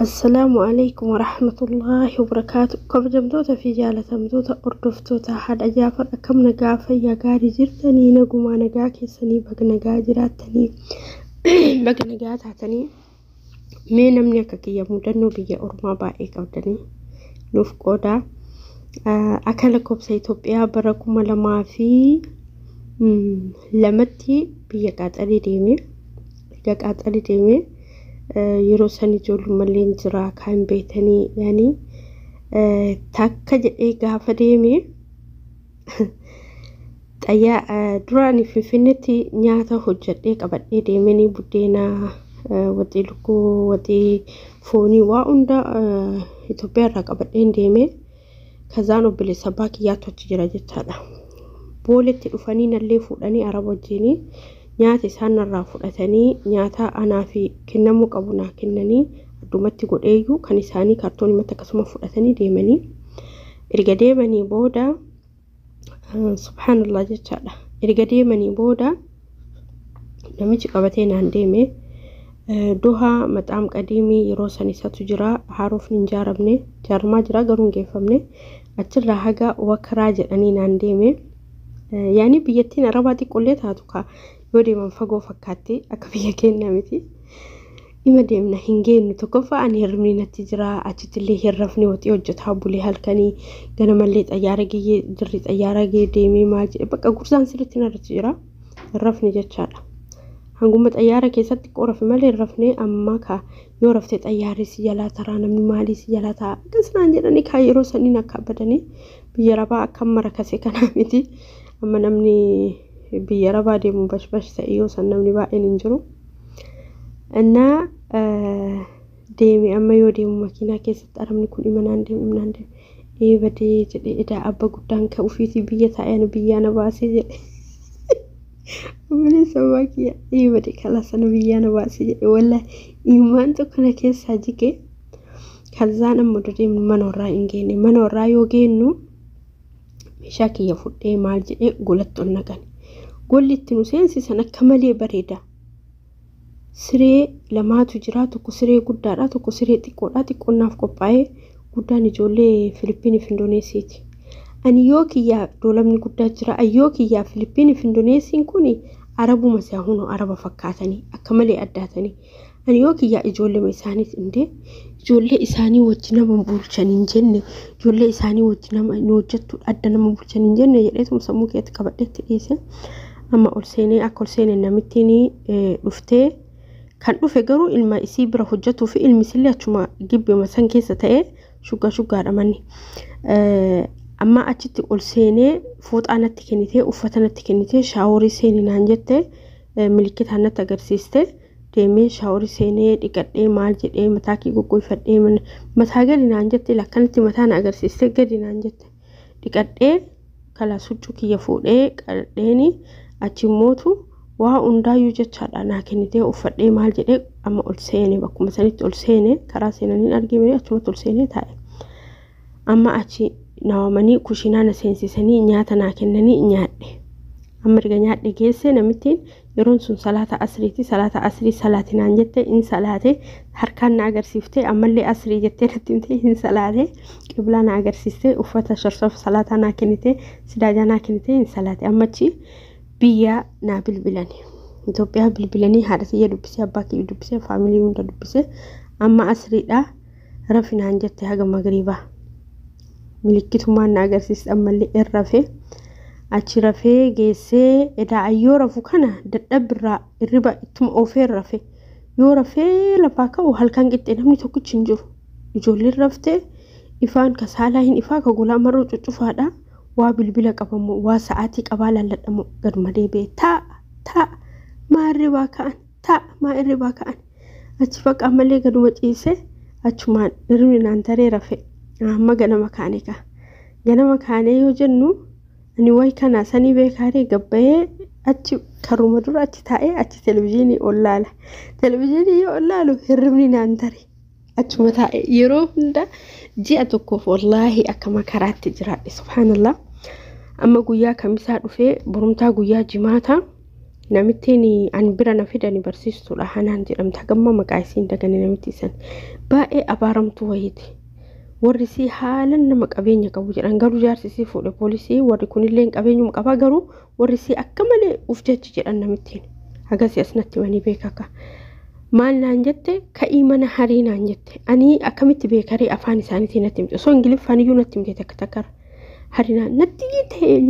السلام عليكم ورحمة الله وبركاته. كم جمدوتا في جالة مدوتا أردفتوتا حد أجافر كم نقافة يا قاري جرتني نقوم نقاكي سني بق نقا جراتني بق نقا تعتني مين منك كي يمدنو بيا أرما بايك أودني نوف قودا أكلكم سيتوبيا بركم لما في لمتي بيا قاتلي ديمي يروسني جول ملين جرا كان بيتني يعني تاكج إيجا فديمي أيا دراني في فينتي نياتا حجت إيجا بدي ديمني بدينا ودي لكو ودي فوني وأندا إثيوبيا رك بدين ديمي كزانو بلي سباك ياتو تجرا جتالا بولت الفنين اللي فودني عربو جيني nyaata isaan irraa fudhatanii nyaata anaa fi kennamuu qabu naa kennanii addumatti godheeyyuu kan isaanii kaartoonii mata akkasuma fudhatanii deemanii erga deemanii booda subhanallah jechaadha erga deemanii booda namichi qabatee naan deeme doha maxaam qadiimii yeroo san isatu jira haaroof hin jaaramne jaarmaa jira garuu geeffamne achirraa haga wakraa jedhanii naan deeme yaani biyyattiin arabaati qollee taatu ka yodi man fagoo fakkaatti akka biyya keenya miti ima deemna hingeennu tokkoffaa ani hirmni natti jira achitillee hirrafni wati hojjetaa bulee halkanii ganamallee xayyaara giyee jirri xayyaara giyee deemee maal jedhe bakka gursaan sirriitti narratti jira hirrafni jechaadha hanguma xayyaara keessatti qorafi malee hirrafne amma ka yoo raftee xayyaarri si jalaa taraa namni maalii si jalaa ta'a akkasnaan jedhanii kaa yeroo saniin akka badanii biyya rabaa akkam marakase kanaa miti amma namni biyya rabaa deemu bash ta'ee san namni baay'een hin jiru annaa deemi amma yoo deemu makiinaa keessatti arabni kun imanaan deemu badee jedhee edaa abba guddaan ka ufiitii biyya taa'een biyyaa na baasee jedhe Uummanni sabaakiyaa badee kala sana biyyaa na baasee jedhe wallahi imaan tokko na keessaa jige kazaan amma deemnu manoorraa hin geenne manoorraa yoo geennu meeshaa kiyya fudhee maal jedhee golatti ol naqani gollitti nu seensisan akka malee bareeda siree lamaatu jira tokko siree guddaadha tokko siree xiqqoodha xiqqoonaaf qophaa'ee guddaan ijoollee Filipiinii fi Indoneesiyaati ani yoo kiyyaa doolamni guddaa jira ayyoo kiyyaa Filipiinii fi Indoneesiin kuni arabuma saahuno araba fakkaatanii akka malee addaatanii ani yoo kiyyaa ijoollee isaaniis indee ijoollee isaanii wajjin nama bulchan hin jenne ijoollee isaanii wajjin nama hojjettu adda nama bulchan hin jenne jedheetum sammuu keetti qabadheetti dhiise amma ol seenee akka ol seenee namittiin dhuftee kan dhufe garuu ilma isii bira hojjetuu fi ilmi sillee achuma gibbema san keessa ta'ee shuggaadha manni amma achitti ol seenee fooxaa natti kennitee uffata natti kennitee shaaworii seenii naan jettee milikitaan natti agarsiiste deemee shaaworii seenee dhiqadhee maal jedhee mataa kii goggoifadhee mataa gadi naan jettee lakkanatti mataa na agarsiiste gadi naan jette dhiqadhee kala succuu kiyya fuudhee qadheeni achi mootu waa hundaayyuu jechaadha naa kennitee uffadhee maal jedhee amma ol seenee bakkuma sanitti ol seenee karaa seenanii argime achumatti ol seenee taa'e amma achi naawamanii kushiinaa na seensisanii nyaata naa kennanii nyaadhe amma erga nyaadhe geesse namittiin yeroon sun salaata asrii salaatinaan jette in salaate harkaan na agarsiifte ammallee asrii jettee natti himte in salaate qiblaa na agarsiifte uffata sharshaf salaataa naa kennite sidaajaa naa kennite in salaate ammachi biyya naa bilbilanii Itoophiyaa bilbilanii haadha tiyya dubbisee abbaa kiyya dubbisee faamilii hunda dubbisee amma asriidha rafinaan jette haga magriibaa milikkitumaan na agarsiiste ammallee irrafee achi rafee geessee edaa ayyoo rafu kana dadhabirraa irriba ittuma ofee rafee yoo rafee lafaa ka'u halkan qixxee namni tokkichi hin jiru ijoolleen raftee ifaan kasaalaa hin ifaa ka golaa maroo cuccufaadha waa bilbila qabamu waa sa'aatii qabaa lalladhamu gaduma deebee taa maa irribaa ka'an achi faqa malee gaduma ciise achumaan irribni naan taree rafee amma ganama kaanee yoo jennu ani way kana sanii beekaaree gabbayee achi karuma dura achi taa'ee achi televiziyoonii ollaala televiziyoonii yoo ollaalu hirribni naan tare achuma taa'ee yeroo hunda ji'a tokkoof wallaahi akka makaraatti jiraadhe subhanallah amma guyyaa kamisaa dhufee borumtaa guyyaa jimaata namittiin an bira na fidani barsiistuudha hanaan jedhamta gamma maqaa isiin daganii namitti san baay'ee abaaramtu wayiiti warri si haalan nama qabeenya qabu jedhan garuu jaarsi si fuudhe poolisii warri kunillee qabeenyuma qabaa garuu warri si akka malee uf jechi jedhan namittiin hagasi asnatti wani beekaka maal naan jette ka'ii mana harii naan jette ani akkamitti beekarii afaan isaaniitiin natti himte osoo ingiliffaan iyyuu natti himte takka takkara harina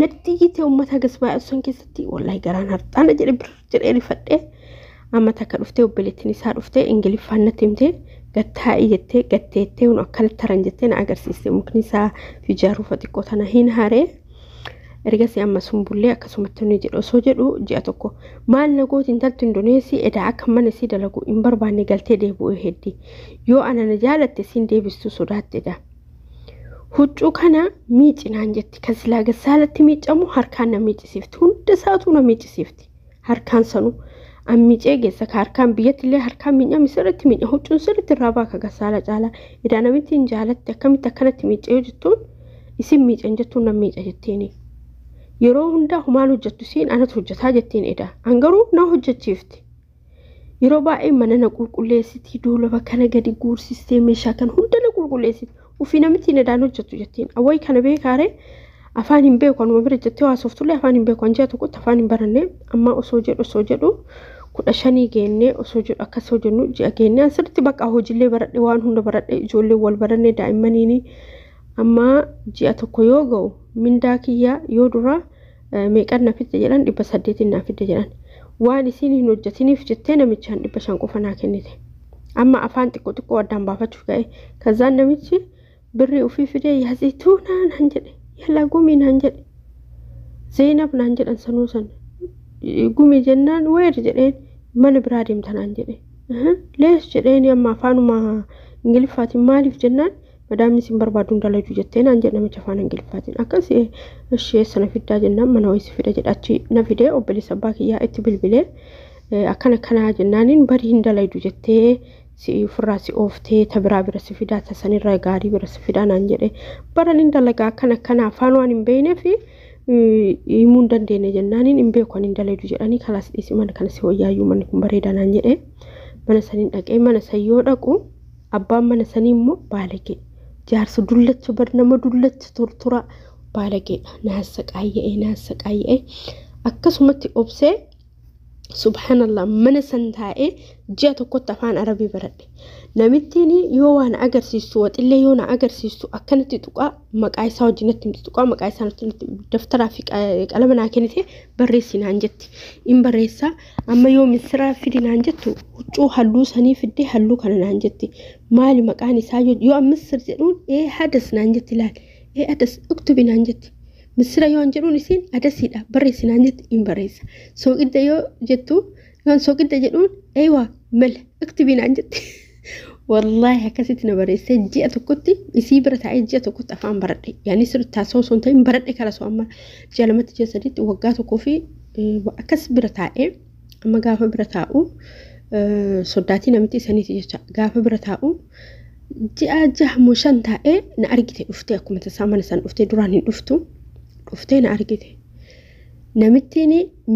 natti gite ummata gasbaa son keessatti wallahi garaan harxaana jedhe rifadhe amma takka dhuftee obboleettiin isaa dhuftee ingiliffaan natti himte gattaa'ii jettee gatteettee un akkanatti taran jettee na agarsiiste mukni isaa fi jaaruufa xiqqoo tana hin haree ergasii amma sumbullee akkasumatti ni jedhu osoo jedhu ji'a tokko maal nagooti intaltu Indoneesii edaa akka mana si dalagu hin barbaanne galtee deebi'uu heddi yoo ana na jaalatte siin deebistuu sodaattedha huccuu kana miicinaan jetti kasilaa gasaalatti miicamu harkaan na miicisiifti hunda isaatu na miicisiifti harkaan sanu ammicee geessa ka harkaan biyyattillee harkaan miinya misirratti miinya huccuun sirritti irraa baaka gasaala caalaa edaa namitti hin jaalatte akkamitti akkanatti miicee jettuun isin miicen jettuun na miica jetteeni yeroo hunda humaan hojjettu siin anatu hojjetaa jettiin edaa angaruu na hojjechiifti yeroo baay'ee mana na qulqulleessiti duuba kana gadi guursistee meeshaa kan hunda na qulqulleessiti ufii namitti nedaan hojjettu jettiin awway kana beekaare afaan hin beeku anuma bira jettee haasoftulle afaan hin beeku anjaa tokkotti afaan hin baranne amma osoo jedhu 15 geenne osoo jedhu akkas hojjennu ji'a geenne asirratti bakka hojiilee baradhe waan hunda baradhe ijoollee wal baranne daa'immaniini amma ji'a tokko yoo ga'u mindaa kiyya yoo dura meeqan na fidde jedhan 800 na fidde jedhan waan isin hin hojjetiniif jettee namichaan 500 qofa naa kennite amma afaan xiqqoo addaan baafachuuf ga'e kazaan namichi birri ufii fidee yaazituuna naan jedhe yalla gumii naan jedhe Zeenab naan jedhan sanuu san gumii jennaan weer jedheen mana biraa deemta naan jedhe lees jedheen amma afaanuma ingiliffaatiin maaliif jennaan madaamni sin barbaaduun dalaju jettee naan jedhe namicha afaan ingiliffaatiin akkas ishee sana fiddaa jennaan mana wayisi fida jedhachi na fidee obboleessa abbaa kiyyaa itti bilbilee akkana jennaaniin barii hin dalaju jettee si furraa si ooftee tabiraa bira si fidaa tasanirra gaarii bira si fidaa naan jedhe baran hin dalagaa akkana afaan waan hin beekneef himuun dandeenya jennaaniin hin beeku hin dalaju jedhanii kalaas dhiisi mana kana si wayyaayyuu manni kun bareedaa naan jedhe mana saniin dhaqee mana sayyoo dhaqu abbaan mana sanii immoo baalagee jaarsa dullacha bar nama dullacha tortora baalageedha naasa qaayee akkasumatti obsee subhanallah mana santaa'ee ji'a tokkotti afaan arabii baradhe namittiin yoo waan agarsiistu waxillee yoo na agarsiistu akkanatti tuqaa maqaa isaa wajjinatti tuqaa maqaa isaa daftaraa fi qalama naa kennite barreessi naan jetti in barreessa amma yoo misiraa fidi naan jettu huccuu halluu sanii fidde halluu kana naan jetti maali maqaan isaa yoo misir jedhuun hadas naan jetti laal hadas uktubi naan jetti misira yoo jedhuun isin adasiidha barreessi naan jetti in barreessa sooqidda yoo jettu yoon sooqidda jedhuun eewa mal uktubi naan jetti wallahi akkasitti na barreesse ji'a tokkotti isii bira taa'ee ji'a tokkotti afaan baradhe yaani sirtaa soon ta'in baradhe kala soo amma ji'a lamatti ji'a sadiitti waggaa tokkoo fi akkas bira taa'ee amma gaafa bira taa'u soddaatii namitti isaniiti jecha gaafa bira taa'u ji'a jaha shan taa'ee na argite dhuftee akkuma tasaa mana san dhuftee duraan hin dhuftee na argite namittiin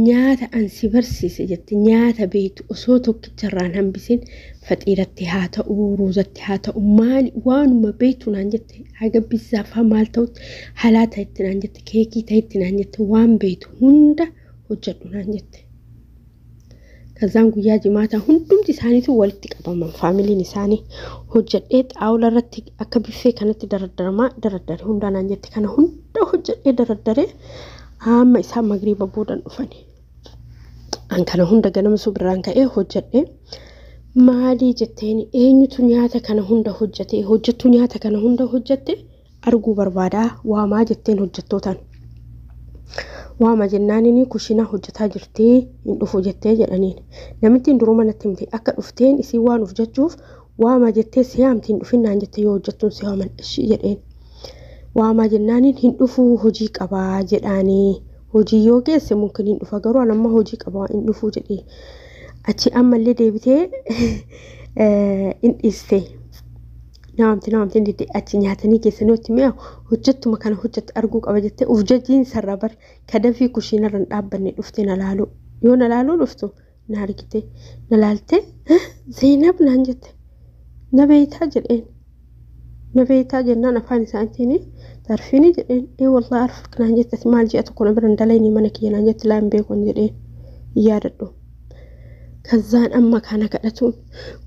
nyaata ansi barsiise jetti nyaata beektu osoo tokkicharraan hambisin faxiiratti haa ta'u ruuzatti haa ta'u maali waanuma beektu naan jette haga bizzaafa maal ta'utti halaa ta'etti naan jette keekii ta'etti naan jette waan beektu hunda hojjedhu naan jette kazaan guyyaa jimaataa hundumti isaaniitu walitti qabaman faamiliin isaanii hojjedhee xaawula irratti akka biffee kanatti daraddare hundaa naan jette kana hunda hojjedhee daraddare amma isaa magriba boodan dhufani an kana hunda ganama subiraan ka'ee hojjedhe maali jetteeni eenyutu nyaata kana hunda hojjete hojjettu nyaata kana hunda hojjette arguu barbaadaa waamaa jetteen hojjettootaan waama jennaaniin kushina hojjetaa jirtee hin dhufu jettee jedhaniin namittiin duruma natti himte akka dhufteen isii waan hojjechuuf waama jettee siyaamtiin dhufinnaan jette yoo hojjettuun siyaaman ishii jedheen waama jennaaniin hin dhufu hojii qabaa jedhaanii hojii yoo geesse mumkin hin dhufa garuu anamma hojii qabaa hin dhufu jedhee achi ammallee deebitee in dhiiste naamti dide achi nyaatanii keessanii otti mi'a hojjettuma kana hojjette arguu qaba jettee uf jajjiin sarra bar kadafii kushiinarran dhaabbanne dhuftee na laalu يونا لالو لفتو ناركتي نلالتي زينب نانجت نبيتها جرين نبيتها جنان أفاني سانتيني تعرفيني جرين إيه والله أعرفك نانجت مال جئت كون برندليني منك نانجت لام بيكون جرين ياردو كزان أما كان كأتون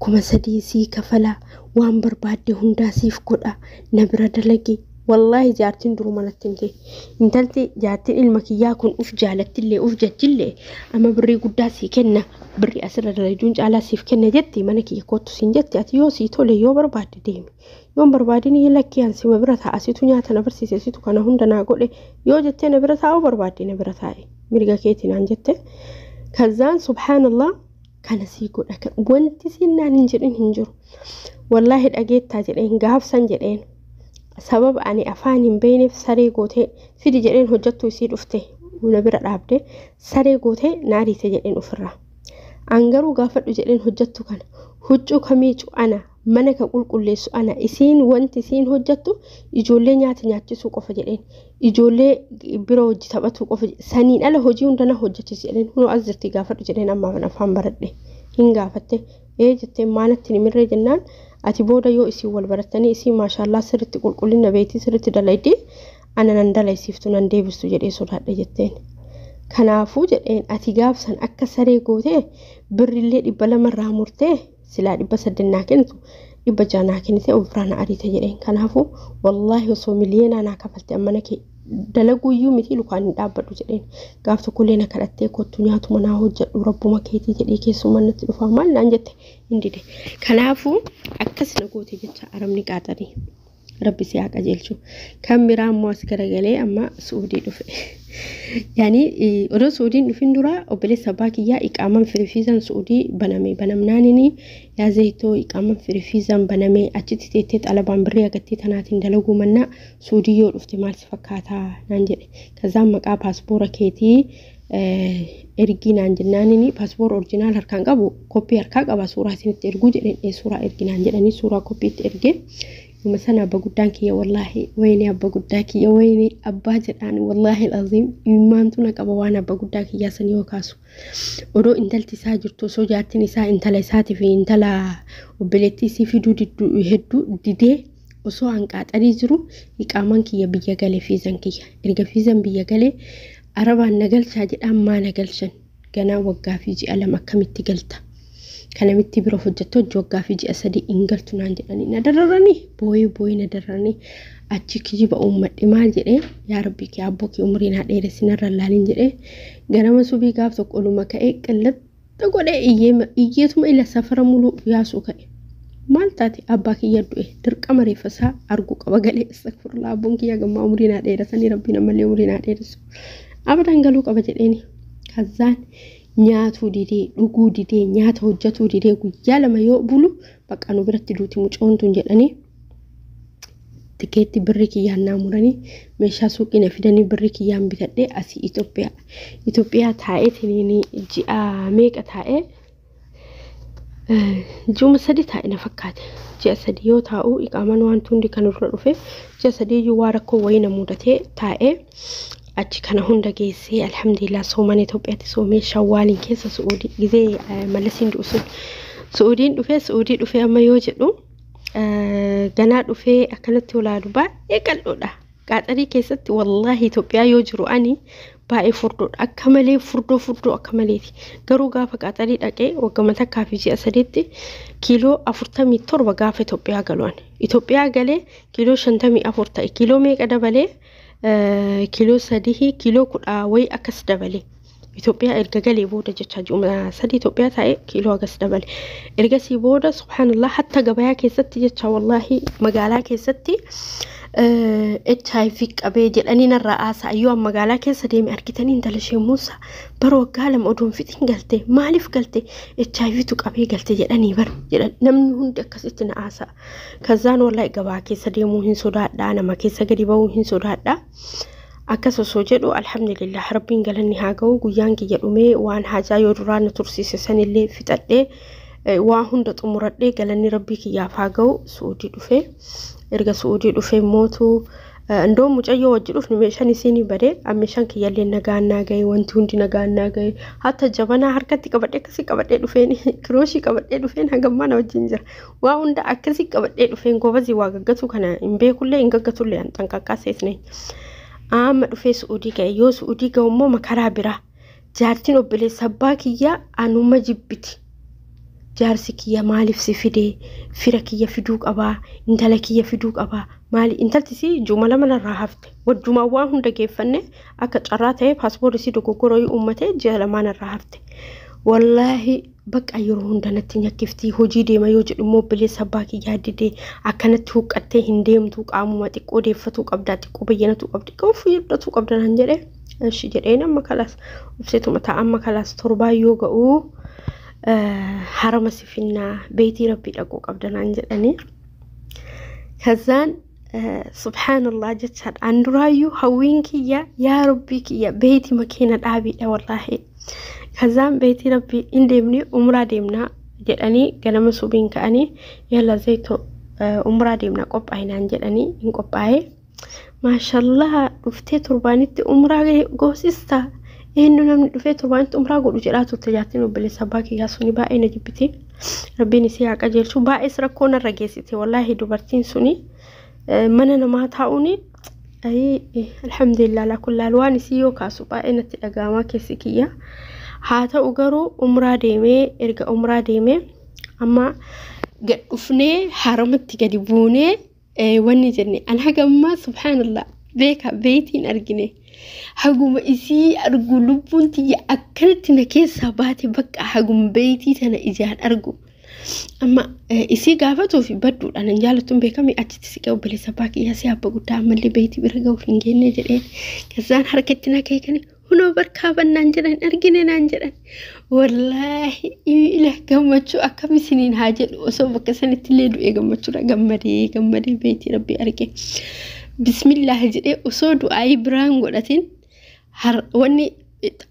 كما سديسي كفلا وان بربادي هنداسيف كودا نبرا دلقي والله جارتين درو مالتنتي انتلتي جارتين المكيا كون أف جالت اللي أف جت اللي أما بري قداسي كنا بري أسر الرجونج على سيف كنا جتي منكي كوتو سنجتي أتيو سيتو لي يو بربادي ديمي يوم برباديني يلكي أنسي مبرتها أسيتو نياتا نبرسي سيسيتو كان هندنا قولي يو جتي نبرتها أو بربادي نبرتها مرقا كيتي نانجتي كزان سبحان الله كان سيقول لك وانت سينا ننجرين هنجر والله الأجيت تاجرين قاف سنجرين سبب أني أفاني بيني في سري قوتي سيدي جرين هجتو يصير أفته ونبرة رابطه سري قوتي ناري تجرين أفرة أنجرو قافت جرين هجتو كان هجو كميجو أنا منك أقول كل شيء أنا إسين وانت إسين هجتو يجولي نياتي سوق فجرين يجولي بروج ثبتوا قف سنين ألا هجيون دنا هجتي جرين هو أزرتي قافت جرين أما أنا فهم بردي هين قافته إيه جتة مانتني من رجنان أتبودا يو إسي والبرتني إسي ما شاء الله سرت تقول كلنا بيتي سرت دلايدي أنا نندلا سيفتو نندي بستو جري سورة جتين كنافو جرين أتجاب سن أكسري قوته بريلي إبلا مرة مرته سلا إبا سدنا كنتو إبا جانا كنتي أوفرانا أريتا جرين كنافو والله وصو مليون أنا كفلت أمانكي دلقو يومتي لكان دابدو جرين قافتو كلنا كالتي كوتو نياتو مناهو جدو ربو مكيتي جري كيسو منتي فهمان لانجت اندي دي كنافو أكسنا قوتي جتا أرمني قاتري ربي سياق أجيلشو كاميرا مواسكرة جلي أما سعودي دفع يعني ودو سعودي دفين دورا وبلي سباكي يا إقامة فريفيزان سعودي بنامي بنامنانيني يا زيتو إقامة فريفيزان بنامي أجتي تيتت على بامبريا قتي تناتين دلوغو منا سعودي يور افتمال سفكاتا نانجري كزام مقا باسبورا كيتي ergi naan jennaanini paaspoor orjinaal harkaan qabu koppii harkaa qaba suuraa isinitti erguu jedheen suuraa ergi naan jedhanii suuraa koppiitti erge yuma sana abba guddaan kiyya wallaahi wayni abba guddaa kiyya wayni abbaa jedhaan wallaahi alazim imaantu na qaba waan abba guddaa kiyyaa san yoo kaasu odoo intalti isaa jirtu osoo jaartin isaa intala isaati fi intala obboleettii isii fiduu hedduu didee osoo hanqaaxarii jiru iqaaman kiyya biyya galee fiizan kiyya erga fiizan biyya galee arabaan nagalchaa jedhaan maa nagalchan ganaa waggaa fi ji'a lama akkamitti galta kanamitti bira hojjettu waggaa fi ji'a sadii ingaltu naan jedhanii nadarranii booyi nadarranii achi kijiba uummadhe maal jedhee yaa rabbi kee abboo kee umrii naa dheeressi narra laalin jedhee ganama subii gaaf tokko oluma ka'ee qallatta godhee iyyeetuma ila safara muluu yaasuu ka'e maal taate abbaa kiyya du'e dirqama reeffasaa arguu qaba galee astagfirullah abboon kiyya gammaa umrii naa dheeresanii rabbiin ammallee umrii naa dheeressu abadan galuu qaba jedheeni kazaan nyaatu didee dhuguu didee nyaata hojjetuu didee guyyaa lama yoo bulu bakka nu biratti duuti mucoontuun jedhanii tikeetti birri kiyyaan naamuranii meeshaa suuqina fidanii birri kiyyaan bitadhee asii Itoophiyaa taa'ee tiniini ji'a meeqa taa'ee ji'uma sadii taa'e na fakkaate ji'a sadii yoo taa'u iqaaman waan hundi kan irra dhufe ji'a sadii iyyuu waa rakkoo wayii na mudatee taa'ee achi kana hunda geessee alhamdulillah sooman Itoophiyaatti soomee shawwaaliin keessa Suudii gizee malasiin dhuusun Suudii dhufee amma yoo jedhu ganaa dhufee akkanatti olaalu baay'ee qal'oodha qaaxarii keessatti wallahi Itoophiyaa yoo jiru ani baay'ee furdoodha akka malee furdoo akka maleeti garuu gaafa qaaxarii dhaqee waggama takkaa fi ji'a sadiitti kiiloo 47 gaafa Itoophiyaa galuun Itoophiyaa galee kiiloo 54 ta'e kiiloo meeqa dabalee kiiloo 3 kiiloo 10 way akas dabale Itoophiyaa erga galee booda jecha juma 3 Itoophiyaa ta'e kiiloo akas dabale erga si booda subhanallah hatta gabayaa keessatti jecha wallahi magaalaa keessatti HIV qabee jedhanii narraa aasaa ayyoo magaalaa keessa deeme argitanii intala ishee Muusaa bara waggaa lama oduun fixin galte maaliif galte HIV tu qabee galte jedhanii bar jedhan namni hundi akkasitti na aasaa kazaan wallahi gabaa keessa deemuu hin sodaadhaa nama keessa gadi ba'uu hin sodaadhaa akkas osoo jedhu alhamdulillah rabbiin galanni haa ga'u guyyaan kiyya dhumee waan haajaa yoo duraa na tursiise sanillee fixadhee waan hunda xumuradhee galanni rabbii kiyyaaf haa ga'u Suudii dhufee erga Suudii dhufee mootu عندهم مجايو وجلوف نمشان يسيني بدي أمشان كي يلي نجانا جاي وانتون دي نجانا جاي حتى جبنا حركتي كبدي كسي كبدي لفين كروشي كبدي لفين هجمنا وجنجر وعند أكسي كبدي لفين قوبزي واجتو كنا إن بيكله إن جتو لي أنت كاسيسني لفين سعودي جاي يو سعودي جاي ومو مكرابرة جارتين وبلي سباكية أنو ما جبتي جارسكية مالي في سفيدي فركية فيدوك أبا انتلكية فيدوك أبا مالي انتلتسي جملة من الرهفت والجمعة واهم دقيفني أكتشراته باسبور سيدو كوكوروي أمتي جهل مان الرهفت والله بك أيرهن دانتين يكفتي هجي دي ما يوجد موبلي سباكي جاددي أكنت توك أتي هنديم توك عموماتك ودي فتوك أبداتك وبينتوك أبدك وفيردتوك أبدان هنجري الشجرين أما خلاص وفسيتو متى أما خلاص تربا يوغا حرم سفينا بيتي ربي لقوك أبدان عنجلني كذان سبحان الله جتشاد عند رايو هوينك يا ربي يا بيتي مكينة أبي والله كذان بيتي ربي إن ديمني أمرا ديمنا جلني قلما سوبين كأني يلا زيتو أمرا ديمنا قب أين عنجلني إن قب أي ما شاء الله رفتي تربانيتي أمرا قوسيستا إنه نمن رفتي تربانيتي أمرا قولوا جلاتو تجاتين وبلي سباكي ياسوني باقي نجبتي ربي نسيحك أجل شو باقي سركونا رجيسيتي والله دوبرتين سوني مننا ما تعوني أي الحمد لله على كل ألوان سيو كاسو باقي نتلقاما كيسكية هاتا أقرو أمرا ديمي إرقا أمرا ديمي أما قد أفني حرمت قدبوني واني جني أنا هقما سبحان الله بيكا بيتين أرقني هقوم إسي أرقو لبون تي أكلتنا كيسا باتي بكا هقوم بيتي تنا إجان أرقو أما إسي قافتو في بدو أنا نجالتون بيكامي أجتسيكا وبلي سباكي ياسي أبا قد أعمل لي بيتي برقو فنجيني جرين كزان حركتنا كيكني هنو بركابا نانجران أرقني نانجران والله إله قمتشو أكامي سنين هاجل وصوبك سنة تليدو إيقمتشو قمري بيتي ربي أرقي بسم الله جري وصودو أي بران قولتين واني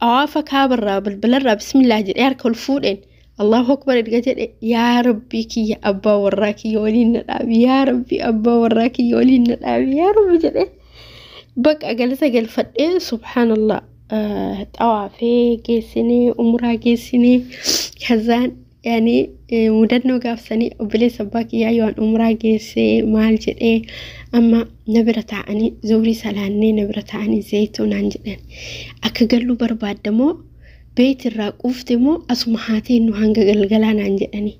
أوافا كابر بالبلر بسم الله جري هاركو الفودين الله أكبر الجدل يا ربي كي يا أبا وراكي يولين الأب يا ربي أبا وراكي يولين الأب يا ربي جدل بق أجلس أجل فتى سبحان الله طوافي جسني أمرا جسني كذا يعني مدرنو قافسني وبلي سباكي يا يوان أمرا جسي مال جدل أما نبرة عني زوري سلاني نبرة عني زيتون عن جدل أكجلو برباد دمو بيت الراقوف تمو أسمحاتي إنه هنجا الجلان عن جاني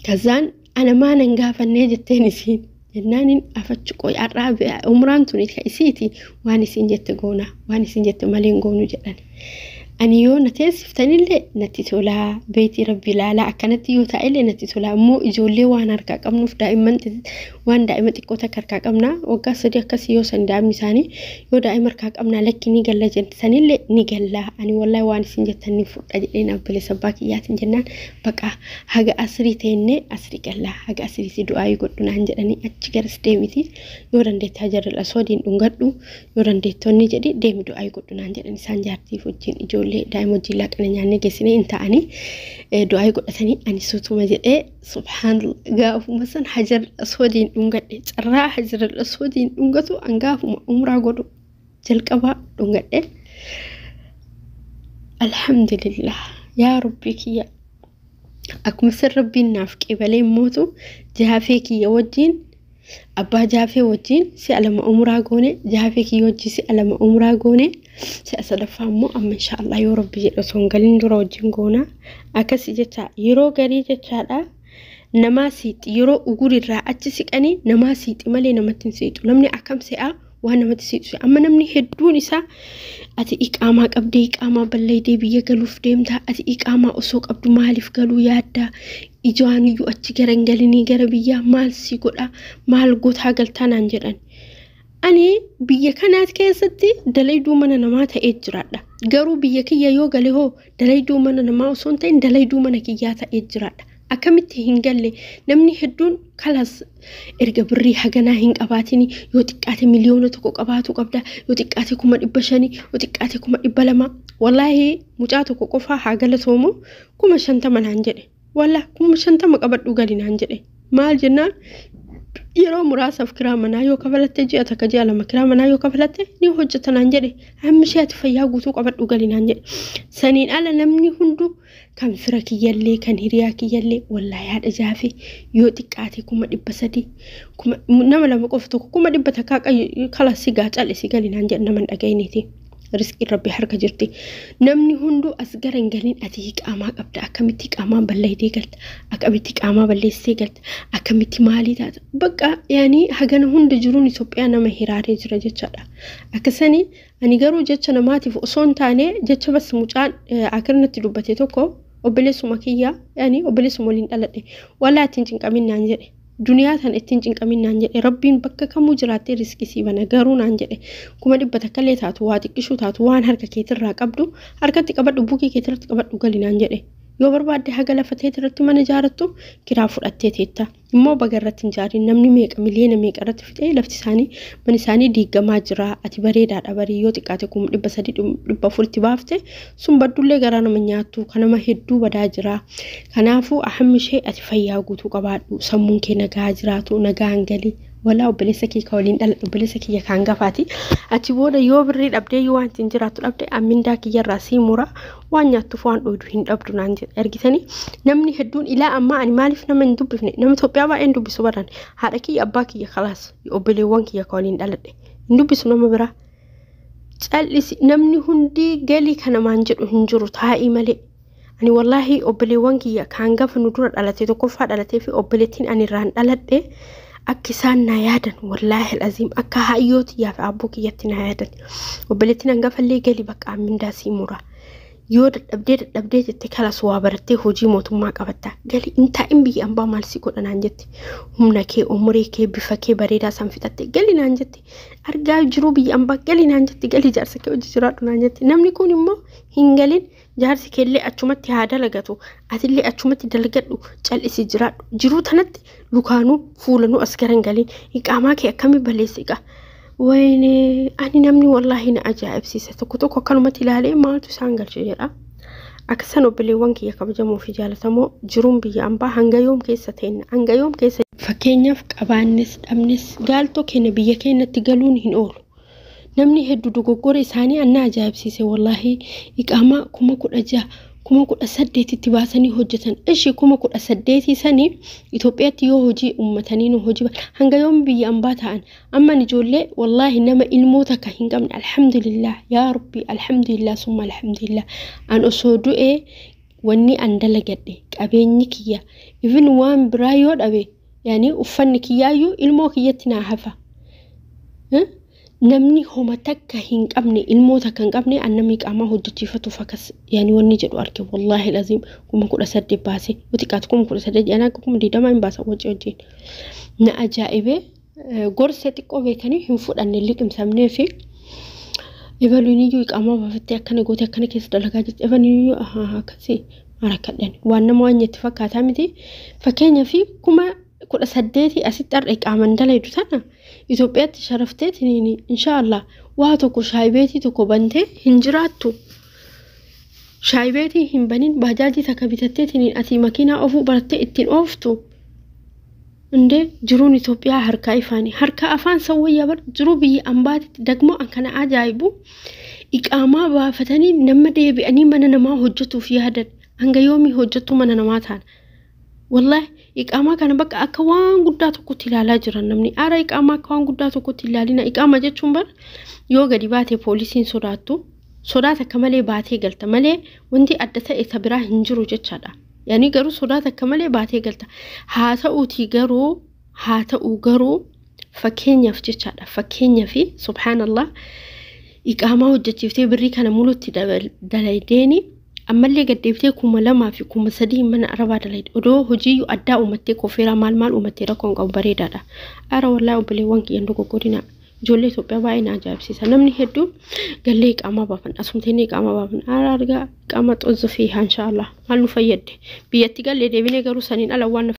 كذان أنا ما ننجاف النيجة تنسين جنانين أفتشكوي الرابع عمران توني كيسيتي واني سنجت جونا واني سنجت مالين جونو جان أنيو نتيسف تاني نتيتولا بيتي ربي لا أكنت يو تايلي نتيتولا مو إجولي وانا ركاك أمنوف دائما وان دائما تكوتا كركاك أمنا وقا صديق كسيو سندام نساني يو دائما ركاك أمنا لكي نيقل لجن تساني اللي نيقل لا أني والله واني سنجتني فوق أجلين أبلي سباكيات جنان بقى هاقا أسري تيني أسري قلا هاقا أسري تدعاي قدنا هنجراني أجيكار ستيميتي يوران دي تاجر الأسودين انقردو يوران دي توني جدي ديمي دعاي قدنا هنجراني سانجارتي فوجين إجولي دائما جيلاك أنا يعني جسني أنت أني دعاء قلتني أني صوت مجد سبحان الله جاء مثلا حجر الأسودين أنقد ترى حجر الأسودين أنقدوا أنقافوا أمرا قدوا جلكبا أنقد الحمد لله يا ربي كيا أكمسر ربي نافك إبلي موتو جافيك يوجين أبا جافي وجين سألما أمرا قوني جافيك يوجي سألما أمرا قوني سأصدفهم أما إن شاء الله يا ربي رسون قلين درو وجين قونا أكسي جتا يرو قري جتا نما سيت يرو أقولي راعتي سيكاني نما سيت مالي نما تنسيتو لمني أكام سيئة وانا ما تسيتو أما نمني هدوني سا أتي إقامة أبدي إقامة باللي دي بيا قلوف ديمتا أتي إقامة أسوق أبدو مالف قلو يادا إجواني يو أتشكرن قليني قربيا مال سيقولا مال قوت حاقلتان عنجران أني بيا كانت كيستي دلي دومنا نماتا إجرادا قرو بيا كيا يوغا لهو دلي دومنا نماو سونتين دلي دومنا كياتا إجرادا أكمتي هنقلي نمني هدون خلاص إرقى بري حقنا هنق أباتيني يوتقاتي مليون تقو قباتو قبدا يوتقاتي كما إبشاني يوتقاتي كما إبلما والله مجاتو قفا حاقلتومو كما شانتا من هنجري والله كما شانتا مقبت وقالين هنجري مال جنان yeroo muraasaaf kiraa manaa yoo kafalatte ji'a takka ji'a lama kiraa manaa yoo kafalatte ni hojjetanaan jedhe hammisheeti fayyaa guutuu qabadhu galinaan jedhe saniin ala namni hundu kan fira kiyyallee kan hiriyaa kiyyallee wallaahi haadha jaafe yoo xiqqaate 300 nama lama qofa tokko 100 takka kala sigaa calisi galinaan jedhe nama dhagayneeti riski rabbi harka jirti namni hundu as garan galin ati qaamaa qabda akkamitti qaamaa balleeyde galta akkamitti qaamaa balleessee galta akkamitti maalii taata bakka yaani hagana hunda jiruun Itoophiyaa nama hiraaree jira jechaadha akkasanii ani garuu jecha namaatiif osoo hin taane jecha bas mucaan akirnatti dubbate tokko obboleessuma kiyya yaani obboleessuma waliin dhaladhe walaa ittiin cinqaminaan jedhe duniyaa tan ittiin cinqaminaan jedhe rabbiin bakka kamuu jiraattee riskisii bana garuu naan jedhe 100 kallee taatu waa xiqqishuu taatu waan harka keetirraa qabdu harkatti qabadhu buukii keetirratti qabadhu galinaan jedhe yoo barbaadde haga lafa teetirratti mana jaarattu kiraa fudhattee teetta immoo bagarratti hin jaarin namni meeqa miliyoona meeqa irratti fixee lafti isaanii man isaanii diigamaa jira ati bareedaadha barii yoo xiqqaate 300 baafte sun baddullee garaa nama nyaattu kanama hedduu badaa jira kanaafuu ahammishee ati fayyaa guutuu qabaadhu sammuun kee nagaa jiraatu nagaan galii wala obboleessa kee ka waliin dhala obboleessa kiyya kan gafaati ati booda yoo birrii dhabdee yoo waan tin jiraatu dhabde amindaa kiyyarraa siimura waan nyaattuuf waan dhoydu hin dhabdu naan jedhe ergitanii namni hedduun ilaa amma ani maaliif nama hin dubbifne nama Itoophiyaa baay'een dubbisu baran haadha kiyya abbaa kiyya khalaas obboleewwan kiyya ka waliin dhaladhe hin dubbisu nama biraa callisi namni hundi galii kana maan jedhu hin jiru taa'ii malee ani wallahi obboleewwan kiyya kan gafa nu dura dhalate tokkoffaa dhalatee fi obboleettiin ani irraan dhaladhe akkisan na yaadan wallahi alazim akka hayyooti yaa fi abboo kiyyatti na yaadan obboleettiin hangafallee gali bakka amindaa siimura yoo dadhabdee jettee kalas waa barattee hojii mootummaa qabatta gali inta in biyya ambaa maal si godhanaan jetti humna kee umurii kee bifa kee bareedaa san fixatte gali naan jetti argaa jiruu biyya ambaa gali naan jetti gali jaarsa kee hojii jiraadhu naan jetti namni kun immoo hin galin jaarsi keellee achumatti haa dalagatu atillee achumatti dalagadhu callisi jiraadhu jiruu tanatti lukaanuu fuulanuu as garan galin iqaamaa kee akkamii balleessiqa wayne ani namni wallahi na ajaa'ibsiisa tokko akkanumatti ilaalee maaltu isaan galche jedha akkasan obboleewwan kiyya kabajamoo fi jaalatamoo jiruun biyya ambaa hanga yoom keessa teenna hanga yoom keessa fakkeenyaaf qabaannes dhabnes gaaltoo keenya biyya keenyatti galuun hin oolu namni hedduu dogoggora isaanii anna ajaa'ibsiise wallahi iqaamaa 18,000 itti baasanii hojjetan ishi 18,000 sanii Itoophiyaatti yoo hojii ummatanii nu hojii hanga yoom biyya ambaa ta'an amma ijoollee wallahi nama ilmoota ka hin qabne alhamdulillah yaa rabbi alhamdulillah summa alhamdulillah an osoo du'ee wanni an dalagadhe qabeenyi kiyya even waan biraa yoo dhabe yaani uffanni kiyyaayyuu ilmoo kiyyatti naa hafa namni homa takka hin qabne ilmoota kan qabne annami qaama hojjechiifatu fakas yaani wanni jedhu arke wallahi lazim 18,000 baase utiqaat 18,000 yana 20 hin baasa wajjin na ajaa'ibe gorse xiqqoo beekanii hin fudhanne liqimsamnee fi evaluiniyyuu qaama baafatte akkana goote akkana keessa dalagaa jirti evaluiniyyuu akkasi marakadhan waan nama waan itti fakkaataa miti fakkeenya fi 18 asitti arqee qaaman dalaydu tana Itoophiyaatti sharafteetiin inshallah waa tokko shaayibeetii tokko bantee hin jiraattu shaayibeetii hin banin baajaajii takka bitatteetiin ati makiinaa ofuu barattee ittiin ooftu inde jiruun Itoophiyaa harka ifaanii harka afaan sawwayyaa bar jiruu biyya ambaatti dagmoo an kana ajaa'ibu iqaamaa baafatanii nama deebi'anii mana namaa hojjetuuf yaadan hanga yoomii hojjettu mana namaa ta'an wallahi iqaamaa kana bakka akka waan guddaa tokkotti ilaalaa jiran namni ara iqaamaa akka waan guddaa tokkotti ilaalina iqaamaa jechuun bar yoo gadi baate poolisiin sodaata akka malee baatee galta malee wanti adda ta'e tabiraa hin jiru jechaadha yaani garuu sodaata akka malee baatee galta haa ta'u garuu fakkeenyaaf jechaadha fakkeenyaaf subhanallah iqaamaa hojjechiiftee birrii kana mulutti dalaydeeni ammallee gaddeeftee 2,000 fi 3,000 mana arabaa dalayde odoo hojii addaa uummattee kofeeraa maal uummattee rakkoon qabu bareedaadha ara wallahi obboleewwan kiyyan dogoggorina ijoollee Itoophiyaa baay'ee na ajaa'ibsiisa namni hedduun gallee iqaamaa baafan asumteenii iqaamaa baafan ara argaa iqaamaa xozzofii inshallah maal nu fayyadde biyyatti gallee deebinee garuu saniin ala waan